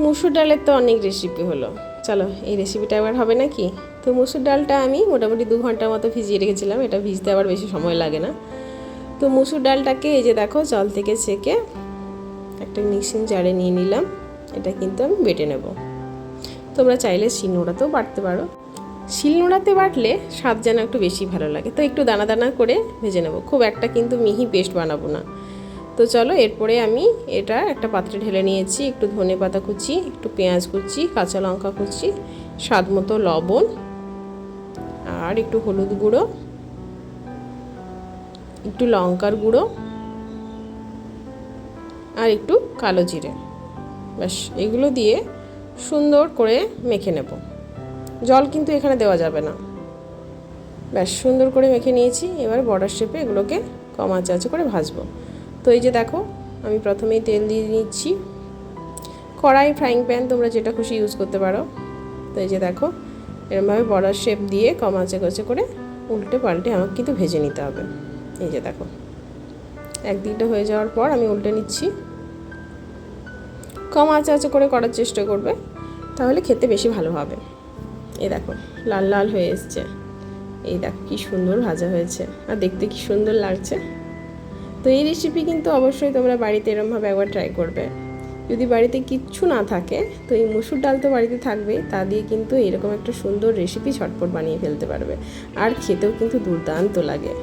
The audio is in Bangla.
মুসুর ডালের তো অনেক রেসিপি হলো, চলো এই রেসিপিটা এবার হবে নাকি। তো মুসুর ডালটা আমি মোটামুটি 2 ঘন্টার মতো ভিজিয়ে রেখেছিলাম, এটা ভিজতে আবার বেশি সময় লাগে না। তো মুসুর ডালটাকে এই যে দেখো জল থেকে ছেঁকে একটা মিক্সিং জারে নিয়ে নিলাম, এটা কিন্তু আমি বেটে নেব। তোমরা চাইলে শিলনোড়াতেও বাটতে পারো, শিলনোড়াতে বাটলে স্বাদ যেন একটু বেশি ভালো লাগে। তো একটু দানা দানা করে ভেজে নেব, খুব একটা কিন্তু মিহি পেস্ট বানাবো না। তো চলো এরপরে আমি এটা একটা পাত্রে ঢেলে নিয়েছি, একটু ধনে পাতা কুচি, একটু পেঁয়াজ কুচি, কাঁচা লঙ্কা কুচি, স্বাদ মতো লবণ, আর একটু হলুদ গুঁড়ো, একটু লঙ্কার গুঁড়ো, আর একটু কালো জিরে। ব্যাস এগুলো দিয়ে সুন্দর করে মেখে নেব, জল কিন্তু এখানে দেওয়া যাবে না। ব্যাস সুন্দর করে মেখে নিয়েছি, এবার বড়ার শেপে এগুলোকে কম আঁচে করে ভাজবো। তো এই যে দেখো আমি প্রথমেই তেল দিয়ে নিচ্ছি, কড়াই, ফ্রাইং প্যান তোমরা যেটা খুশি ইউজ করতে পারো। তো এই যে দেখো এরকমভাবে বড়ার শেপ দিয়ে কম আঁচে করে উল্টে পাল্টে আমাকে কিন্তু ভেজে নিতে হবে। এই যে দেখো একদিকটা হয়ে যাওয়ার পর আমি উল্টে নিচ্ছি, কম আঁচে করে করার চেষ্টা করবে, তাহলে খেতে বেশি ভালো হবে। এই দেখো লাল লাল হয়ে এসছে, এই দেখো কি সুন্দর ভাজা হয়েছে আর দেখতে কি সুন্দর লাগছে। তো এই রেসিপি কিন্তু অবশ্যই তোমরা বাড়িতে এরমভাবে একবার ট্রাই করবে। যদি বাড়িতে কিচ্ছু না থাকে তো এই মুসুর ডাল তো বাড়িতে থাকবেই, তা দিয়ে কিন্তু এরকম একটা সুন্দর রেসিপি ঝটপট বানিয়ে ফেলতে পারবে, আর খেতেও কিন্তু দুর্দান্ত লাগে।